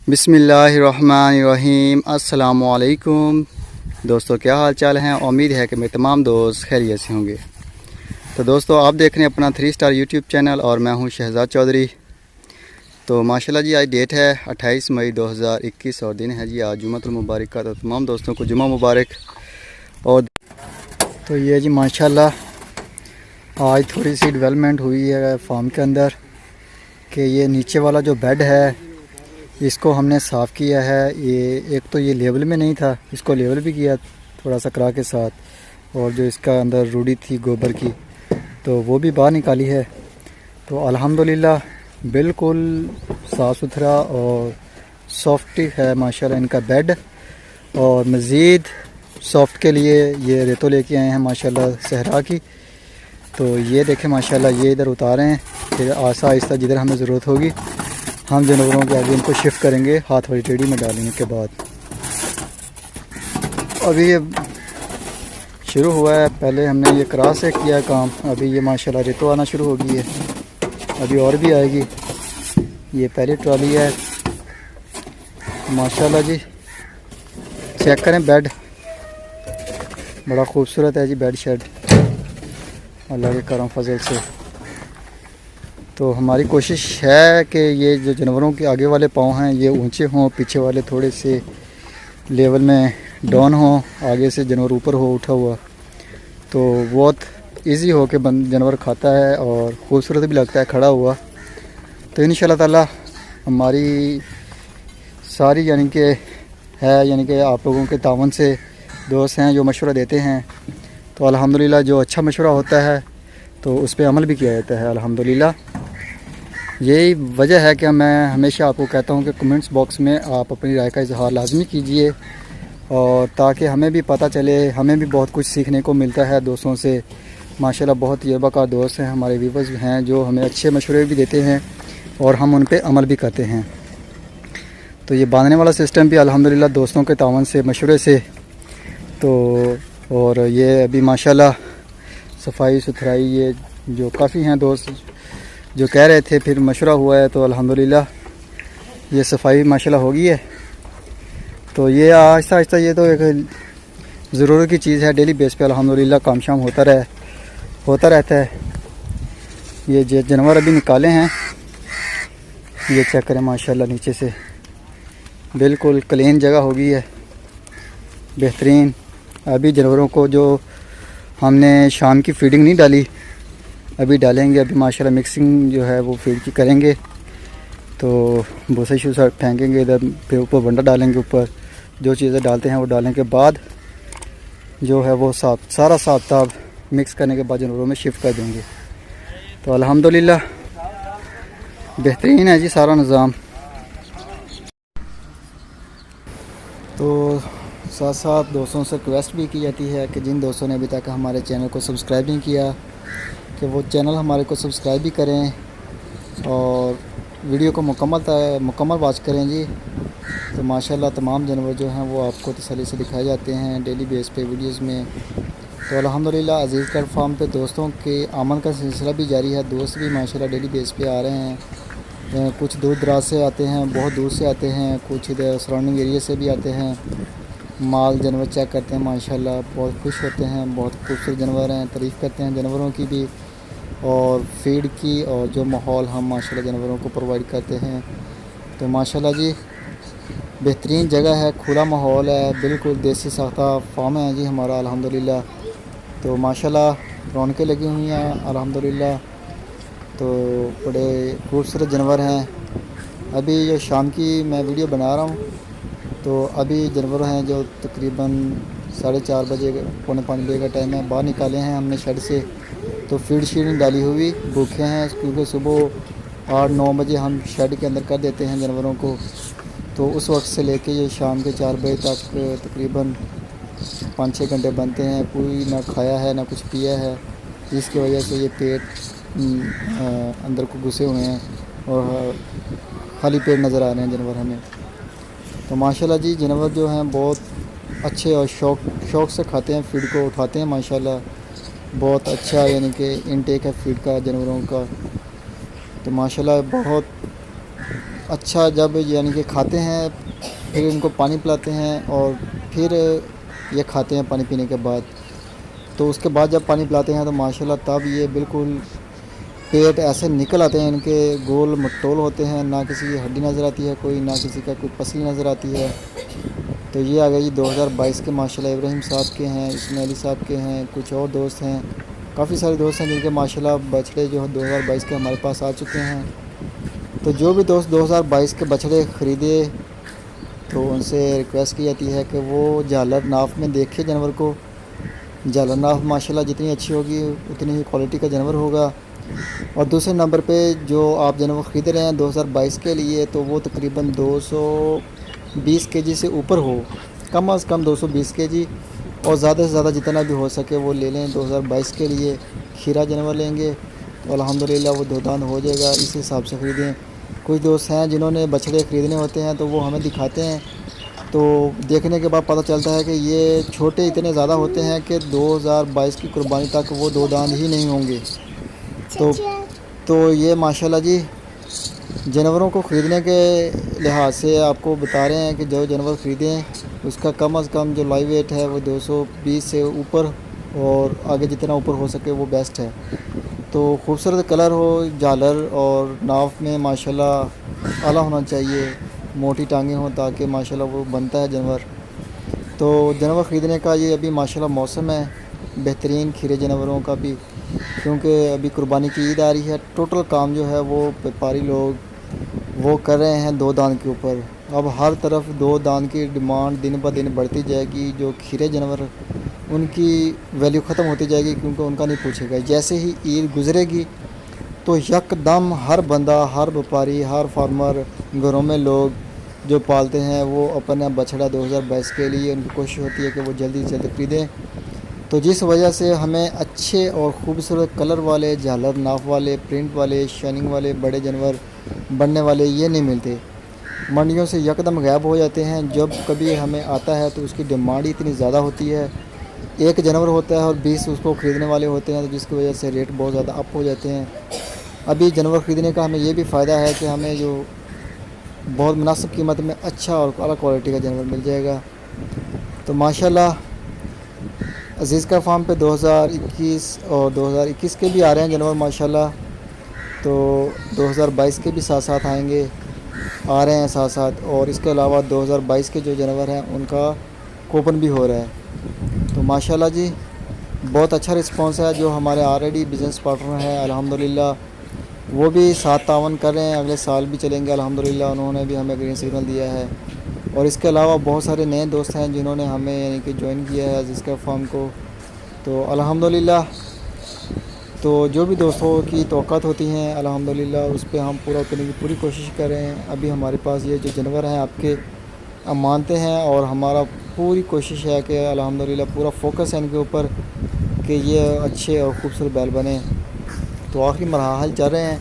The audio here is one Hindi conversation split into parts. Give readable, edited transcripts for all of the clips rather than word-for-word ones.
बिस्मिल्लाहिर्रहमानिर्रहीम। अस्सलामुअलैकुम दोस्तों, क्या हाल चाल हैं। उम्मीद है कि मेरे तमाम दोस्त खैरियत से होंगे। तो दोस्तों, आप देख रहे हैं अपना 3 स्टार यूट्यूब चैनल और मैं हूं शहजाद चौधरी। तो माशाल्लाह जी, आज डेट है 28 मई 2021 और दिन है जी आज जुम्मतुल मुबारक का। तो तमाम दोस्तों को जुम्मा मुबारक। और तो ये जी माशाल्लाह आज थोड़ी सी डेवलपमेंट हुई है फार्म के अंदर कि ये नीचे वाला जो बेड है इसको हमने साफ़ किया है। ये एक तो ये लेवल में नहीं था, इसको लेवल भी किया थोड़ा सा करा के साथ, और जो इसका अंदर रूढ़ी थी गोबर की तो वो भी बाहर निकाली है। तो अल्हम्दुलिल्लाह बिल्कुल साफ़ सुथरा और सॉफ्ट है माशाल्लाह इनका बेड। और मज़ीद सॉफ्ट के लिए ये रेतो लेके आए हैं माशाल्लाह सहरा की। तो ये देखें माशाल्लाह, ये इधर उतारे हैं, फिर आहिस्ता आहिस्ता जिधर हमें ज़रूरत होगी हम जानवरों के आगे इनको शिफ्ट करेंगे हाथ वाली टेढ़ी में डालने के बाद। अभी ये शुरू हुआ है, पहले हमने ये क्रॉस से किया काम, अभी ये माशाल्लाह रेतो आना शुरू हो गई है, अभी और भी आएगी। ये पहली ट्रॉली है माशाल्लाह जी। चेक करें बेड, बड़ा खूबसूरत है जी बेड शेड अल्लाह के करम फजल से। तो हमारी कोशिश है कि ये जो जानवरों के आगे वाले पाँव हैं ये ऊंचे हों, पीछे वाले थोड़े से लेवल में डाउन हों, आगे से जानवर ऊपर हो उठा हुआ, तो बहुत इजी हो के जानवर खाता है और ख़ूबसूरत भी लगता है खड़ा हुआ। तो इंशाल्लाह ताला हमारी सारी यानी कि आप लोगों के तावन से दोस्त हैं जो मशवरा देते हैं, तो अल्हम्दुलिल्लाह जो अच्छा मशवरा होता है तो उस पर अमल भी किया जाता है अल्हम्दुलिल्लाह। यही वजह है कि मैं हमेशा आपको कहता हूं कि कमेंट्स बॉक्स में आप अपनी राय का इजहार लाजमी कीजिए, और ताकि हमें भी पता चले, हमें भी बहुत कुछ सीखने को मिलता है दोस्तों से। माशाल्लाह बहुत तजुर्बाकार दोस्त हैं, हमारे व्यूवर्स हैं जो हमें अच्छे मशवरे भी देते हैं और हम उन पे अमल भी करते हैं। तो ये बांधने वाला सिस्टम भी अल्हम्दुलिल्लाह दोस्तों के तावन से, मशवरे से, तो और ये अभी माशाल्लाह सफाई सुथराई ये जो काफ़ी हैं दोस्त जो कह रहे थे, फिर मशवरा हुआ है तो अल्हम्दुलिल्लाह ये सफाई माशाल्लाह हो गई है। तो ये आहिस्ता आहिस्ता ये तो एक ज़रूरत की चीज़ है, डेली बेस पे अल्हम्दुलिल्लाह काम शाम होता रहता है। ये जानवर अभी निकाले हैं, ये चेक करें माशाल्लाह नीचे से बिल्कुल क्लीन जगह हो गई है, बेहतरीन। अभी जानवरों को जो हमने शाम की फीडिंग नहीं डाली अभी डालेंगे, अभी माशाल्लाह मिक्सिंग जो है वो फीड की करेंगे। तो भूसा शूसा फेंकेंगे इधर, फिर ऊपर बंडा डालेंगे, ऊपर जो चीज़ें डालते हैं वो डालने के बाद जो है वो सारा साफ ताब मिक्स करने के बाद जानवरों में शिफ्ट कर देंगे। तो अल्हम्दुलिल्लाह बेहतरीन है जी सारा निज़ाम। तो साथ साथ दोस्तों से रिक्वेस्ट भी की जाती है कि जिन दोस्तों ने अभी तक हमारे चैनल को सब्सक्राइब नहीं किया कि वो चैनल हमारे को सब्सक्राइब भी करें और वीडियो को मुकम्मल वॉच करें जी। तो माशाल्लाह तमाम जानवर जो हैं वो आपको तसल्ली से दिखाए जाते हैं डेली बेस पे वीडियोस में। तो अल्हम्दुलिल्लाह अज़ीज़ कर फार्म पे दोस्तों के आमन का सिलसिला भी जारी है, दोस्त भी माशाल्लाह डेली बेस पे आ रहे हैं। कुछ दूर दराज से आते हैं, बहुत दूर से आते हैं, कुछ इधर सराउंडिंग एरिया से भी आते हैं, माल जानवर चेक करते हैं, माशाल्लाह बहुत खुश होते हैं, बहुत खूबसूरत जानवर हैं, तारीफ़ करते हैं जानवरों की भी और फीड की, और जो माहौल हम माशाल्लाह जानवरों को प्रोवाइड करते हैं। तो माशाल्लाह जी बेहतरीन जगह है, खुला माहौल है, बिल्कुल देसी साख्ता फार्म है जी हमारा अल्हम्दुलिल्लाह। तो माशाल्लाह रौनकें लगी हुई हैं अल्हम्दुलिल्लाह। तो बड़े खूबसूरत जानवर हैं। अभी जो शाम की मैं वीडियो बना रहा हूँ तो अभी जानवर हैं जो तकरीबन 4:30 बजे, पौने 5 बजे का टाइम है, बाहर निकाले हैं हमने शेड से। तो फीड शीड नहीं डाली हुई, भूखे हैं क्योंकि सुबह 8-9 बजे हम शेड के अंदर कर देते हैं जानवरों को। तो उस वक्त से लेके ये शाम के 4 बजे तक तकरीबन 5-6 घंटे बनते हैं, पूरी ना खाया है ना कुछ पिया है, जिसकी वजह से ये पेट अंदर को घुसे हुए हैं और खाली पेट नज़र आ रहे हैं जानवर हमें। तो माशाल्लाह जी जानवर जो हैं बहुत अच्छे और शौक़ से खाते हैं, फीड को उठाते हैं माशाल्लाह, बहुत अच्छा यानी कि इनटेक है फीड का जानवरों का। तो माशाल्लाह बहुत अच्छा जब यानी कि खाते हैं, फिर इनको पानी पिलाते हैं और फिर ये खाते हैं पानी पीने के बाद। तो उसके बाद जब पानी पिलाते हैं तो माशाल्लाह तब ये बिल्कुल पेट ऐसे निकल आते हैं इनके, गोल मटोल होते हैं, ना किसी की हड्डी नज़र आती है कोई, ना किसी का कोई पसली नज़र आती है। तो ये आ गए जी 2022 के माशाल्लाह इब्राहिम साहब के हैं, इसमें अली साहब के हैं, कुछ और दोस्त हैं, काफ़ी सारे दोस्त हैं जिनके माशाल्लाह बछड़े जो 2022 के हमारे पास आ चुके हैं। तो जो भी दोस्त 2022 के बछड़े ख़रीदे तो उनसे रिक्वेस्ट की जाती है कि वो झालर नाफ में देखे जानवर को। झालर नाफ माशाल्लाह जितनी अच्छी होगी उतनी ही क्वालिटी का जानवर होगा। और दूसरे नंबर पे जो आप जानवर ख़रीद रहे हैं 2022 के लिए, तो वो तकरीबन 220 केजी से ऊपर हो, कम अज़ कम 220 केजी, और ज़्यादा से ज़्यादा जितना भी हो सके वो ले लें। 2022 के लिए खीरा जानवर लेंगे तो अल्हम्दुलिल्लाह वो दो दांत हो जाएगा, इस हिसाब से ख़रीदें। कुछ दोस्त हैं जिन्होंने बछड़े ख़रीदने होते हैं तो वो हमें दिखाते हैं, तो देखने के बाद पता चलता है कि ये छोटे इतने ज़्यादा होते हैं कि 2022 की कुर्बानी तक वो दो दांत ही नहीं होंगे। तो तो ये माशाल्लाह जी जानवरों को ख़रीदने के लिहाज से आपको बता रहे हैं कि जो जानवर ख़रीदें उसका कम अज़ कम जो लाइव वेट है वो 220 से ऊपर, और आगे जितना ऊपर हो सके वो बेस्ट है। तो खूबसूरत कलर हो, झालर और नाफ में माशाल्लाह आला होना चाहिए, मोटी टांगें हों ताकि माशाल्लाह वो बनता है जानवर। तो जानवर ख़रीदने का ये अभी माशाल्लाह मौसम है बेहतरीन खीरे जानवरों का भी, क्योंकि अभी कुर्बानी की ईद आ रही है। टोटल काम जो है वो व्यापारी लोग वो कर रहे हैं दो दांत के ऊपर। अब हर तरफ दो दांत की डिमांड दिन ब दिन बढ़ती जाएगी। जो खीरे जानवर उनकी वैल्यू ख़त्म होती जाएगी क्योंकि उनका नहीं पूछेगा। जैसे ही ईद गुज़रेगी तो यकदम हर बंदा, हर व्यापारी, हर फार्मर, घरों में लोग जो पालते हैं वो अपना बछड़ा 2022 के लिए उनकी कोशिश होती है कि वो जल्दी से जल्दी खरीदें। तो जिस वजह से हमें अच्छे और ख़ूबसूरत कलर वाले, झालर नाफ वाले, प्रिंट वाले, शाइनिंग वाले बड़े जानवर बनने वाले ये नहीं मिलते, मंडियों से यकदम गायब हो जाते हैं। जब कभी हमें आता है तो उसकी डिमांड इतनी ज़्यादा होती है, एक जानवर होता है और 20 उसको ख़रीदने वाले होते हैं, तो जिसकी वजह से रेट बहुत ज़्यादा अप हो जाते हैं। अभी जानवर ख़रीदने का हमें ये भी फ़ायदा है कि हमें जो बहुत मुनासिब कीमत में अच्छा और अला क्वालिटी का जानवर मिल जाएगा। तो माशाल्लाह अज़ीज़ का फार्म पे 2021 और 2021 के भी आ रहे हैं जानवर माशाल्लाह, तो 2022 के भी साथ साथ आएंगे, आ रहे हैं साथ साथ। और इसके अलावा 2022 के जो जानवर हैं उनका कूपन भी हो रहा है। तो माशाल्लाह जी बहुत अच्छा रिस्पांस है। जो हमारे ऑलरेडी बिज़नेस पार्टनर हैं अल्हम्दुलिल्लाह वो भी साथ तावन कर रहे हैं, अगले साल भी चलेंगे अल्हम्दुलिल्लाह, उन्होंने भी हमें ग्रीन सिग्नल दिया है। और इसके अलावा बहुत सारे नए दोस्त हैं जिन्होंने हमें यानी कि ज्वाइन किया है अज़ीज़ का फार्म को, तो अल्हम्दुलिल्लाह। तो जो भी दोस्तों की तवक्कात होती हैं अल्हम्दुलिल्लाह उस पर हम पूरा करने की पूरी कोशिश कर रहे हैं। अभी हमारे पास ये जो जानवर हैं आपके हम मानते हैं और हमारा पूरी कोशिश है कि अल्हम्दुलिल्लाह पूरा फोकस है इनके ऊपर कि ये अच्छे और ख़ूबसूरत बैल बने। तो आखिरी मरहल चल रहे हैं,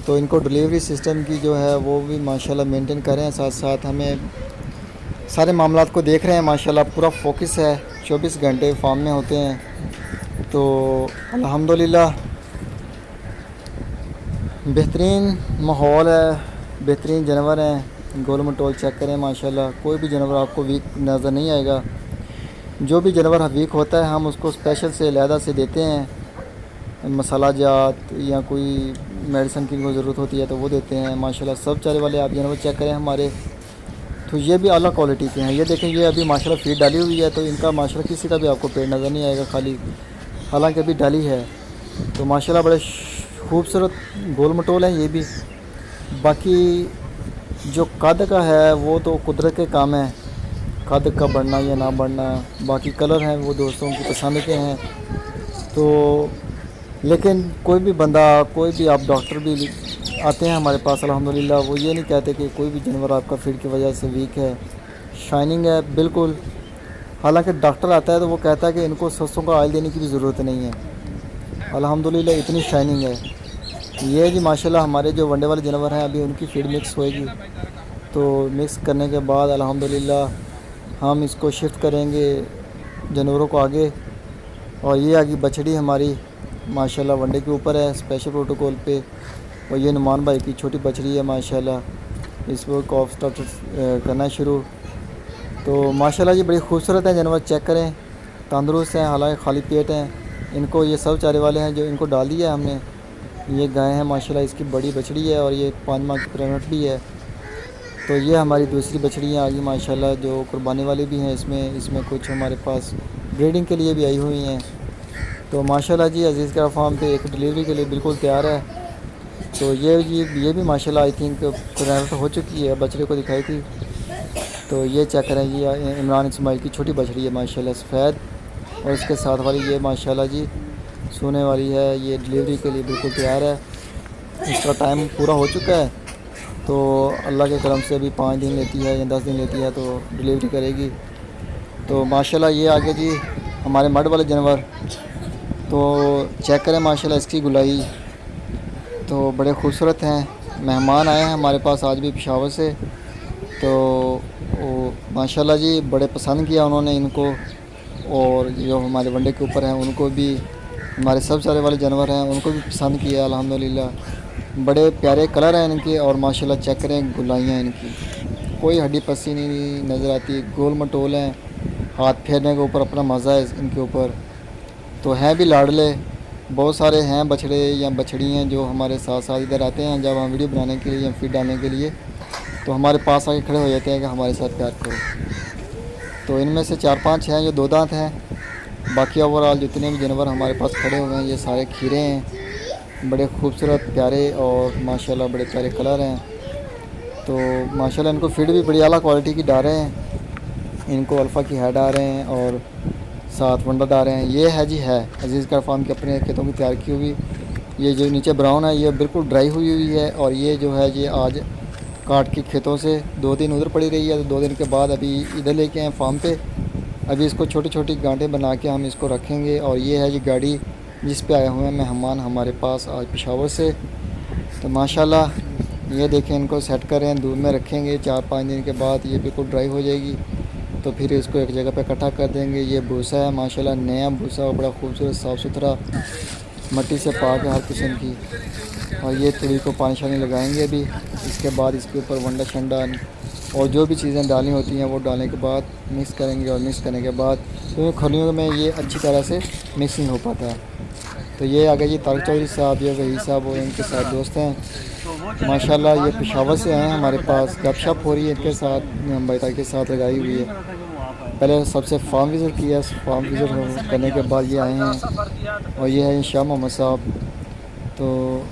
तो इनको डिलीवरी सिस्टम की जो है वो भी माशाल्लाह मेंटेन कर रहे हैं, साथ साथ हमें सारे मामलात को देख रहे हैं। माशाल्लाह पूरा फोकस है, 24 घंटे फार्म में होते हैं। तो अल्हम्दुलिल्लाह बेहतरीन माहौल है, बेहतरीन जानवर हैं। गोल मटोल चेक करें माशाल्लाह, कोई भी जानवर आपको वीक नज़र नहीं आएगा। जो भी जानवर वीक होता है हम उसको स्पेशल से अलहदा से देते हैं, मसाला जात या कोई मेडिसिन की कोई ज़रूरत होती है तो वो देते हैं। माशाल्लाह सब चारे वाले आप जानवर चेक करें हमारे, तो ये भी अलग क्वालिटी के हैं। ये देखें ये अभी माशाल्लाह फीड डाली हुई है, तो इनका माशाल्लाह किसी का भी आपको पेट नज़र नहीं आएगा खाली, हालांकि अभी डाली है। तो माशाल्लाह बड़े खूबसूरत गोल मटोल हैं ये भी। बाकी जो कद का है वो तो कुदरत के काम है, कद का बढ़ना या ना बढ़ना। बाकी कलर हैं वो दोस्तों की पसंद के हैं। तो लेकिन कोई भी बंदा, कोई भी आप डॉक्टर भी आते हैं हमारे पास अल्हम्दुलिल्लाह, वो ये नहीं कहते कि कोई भी जानवर आपका फीड की वजह से वीक है, शाइनिंग है बिल्कुल। हालांकि डॉक्टर आता है तो वो कहता है कि इनको सरसों का ऑयल देने की भी ज़रूरत नहीं है, अल्हम्दुलिल्लाह इतनी शाइनिंग है। ये जी माशाल्लाह हमारे जो वनडे वाले जानवर हैं अभी उनकी फीड मिक्स होएगी, तो मिक्स करने के बाद अल्हम्दुलिल्लाह हम इसको शिफ्ट करेंगे जानवरों को आगे। और ये आगे बछड़ी हमारी माशाल्लाह वनडे के ऊपर है स्पेशल प्रोटोकॉल पे, और ये नुमान भाई की छोटी बछड़ी है माशाल्लाह। इसको कॉफ स्टार्ट करना शुरू। तो माशाल्लाह जी बड़ी खूबसूरत है जानवर, चेक करें, तंदुरुस्त हैं, हालांकि खाली पेट हैं। इनको ये सब चारे वाले हैं जो इनको डाल दिया है हमने। ये गाय है माशाल्लाह, इसकी बड़ी बछड़ी है और ये 5 माह की प्रेगनेंट भी है। तो ये हमारी दूसरी बछड़ियाँ आ गई माशाल्लाह, जो कुर्बानी वाली भी हैं। इसमें कुछ हमारे पास ब्रीडिंग के लिए भी आई हुई हैं। तो माशाल्लाह जी अजीज़ का फार्म पे एक डिलीवरी के लिए बिल्कुल तैयार है। तो ये भी माशाल्लाह आई थिंक प्रेगनेंट हो चुकी है, बछड़े को दिखाई थी। तो ये चेक करें, ये इमरान इस्माइल की छोटी बछड़ी है माशाल्लाह, सफ़ेद। और इसके साथ वाली ये माशाल्लाह जी सोने वाली है, ये डिलीवरी के लिए बिल्कुल तैयार है। इसका टाइम पूरा हो चुका है, तो अल्लाह के करम से अभी 5 दिन लेती है या 10 दिन लेती है तो डिलीवरी करेगी। तो माशाल्लाह ये आगे जी हमारे मड वाले जानवर, तो चेक करें माशाल्लाह इसकी गुलाई, तो बड़े खूबसूरत हैं। मेहमान आए हैं हमारे पास आज भी पेशावर से, तो माशाल्लाह जी बड़े पसंद किया उन्होंने इनको। और जो हमारे वनडे के ऊपर हैं उनको भी, हमारे सब चारे वाले जानवर हैं उनको भी पसंद किया अल्हम्दुलिल्लाह। बड़े प्यारे कलर हैं इनके और माशाल्लाह चेक करें गुलाइयाँ इनकी, कोई हड्डी पस्सी नहीं नज़र आती, गोल मटोल हैं, हाथ फेरने के ऊपर अपना मज़ा है इनके ऊपर। तो हैं भी लाडले, बहुत सारे हैं बछड़े या बछड़ियाँ जो हमारे साथ साथ इधर आते हैं जब हम वीडियो बनाने के लिए या फीड डालने के लिए, तो हमारे पास आके खड़े हो जाते हैं कि हमारे साथ प्यार करो। तो इनमें से 4-5 हैं जो 2 दांत हैं, बाकी ओवरऑल जितने भी जानवर हमारे पास खड़े हुए हैं ये सारे खीरे हैं, बड़े खूबसूरत प्यारे और माशाल्लाह बड़े प्यारे कलर हैं। तो माशाल्लाह इनको फीड भी बड़ी आला क्वालिटी की डाल रहे हैं, इनको अल्फ़ा की है डाल रहे हैं और साथ वंडा डाल रहे हैं। ये है जी है अजीज़ का फार्म के अपने खेतों में तैयार की हुई। ये जो नीचे ब्राउन है ये बिल्कुल ड्राई हुई है, और ये जो है ये आज काट के खेतों से 2 दिन उधर पड़ी रही है, तो 2 दिन के बाद अभी इधर लेके आए फार्म पे। अभी इसको छोटी छोटी गांठें बना के हम इसको रखेंगे। और ये है जी गाड़ी जिस पे आए हुए हैं मेहमान हमारे पास आज पेशावर से। तो माशाल्लाह ये देखें, इनको सेट करें, धूप में रखेंगे, 4-5 दिन के बाद ये बिल्कुल ड्राई हो जाएगी, तो फिर इसको एक जगह पे इकट्ठा कर देंगे। ये भूसा है माशाल्लाह, नया भूसा, बड़ा खूबसूरत साफ़ सुथरा, मट्टी से पाक है हर किस्म की। और ये थोड़ी को पानी शानी लगाएंगे अभी, इसके बाद इसके ऊपर वंडा शंडा और जो भी चीज़ें डालनी होती हैं वो डालने के बाद मिक्स करेंगे। और मिक्स करने के बाद तो खलियों में ये अच्छी तरह से मिक्सिंग हो पाता है। तो ये आ गए जी तारिक चौधरी साहब, ये वही साहब और इनके साथ दोस्त हैं माशाल्लाह। ये पेशावर से आए हैं हमारे पास, गपशप हो रही है इनके साथ, बैठा के साथ लगाई हुई है। पहले सबसे फार्म विज़िट किया, फार्म विज़िट करने के बाद ये आए हैं। और ये है शाह मोहम्मद साहब, तो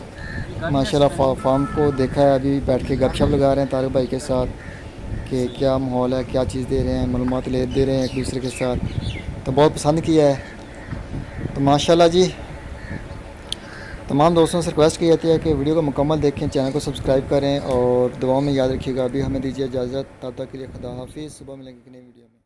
माशाल्लाह फार्म को देखा है, अभी बैठ के गपशप लगा रहे हैं तारिक भाई के साथ कि क्या माहौल है, क्या चीज़ दे रहे हैं, मालूमात दे रहे हैं एक दूसरे के साथ। तो बहुत पसंद किया है। तो माशाल्लाह जी तमाम दोस्तों से रिक्वेस्ट की जाती है कि वीडियो को मुकम्मल देखें, चैनल को सब्सक्राइब करें और दुआओं में याद रखिएगा। अभी हमें दीजिए इजाज़त, तब तक के लिए खुदा हाफिज़। सुबह मिलेंगे कि नई वीडियो में।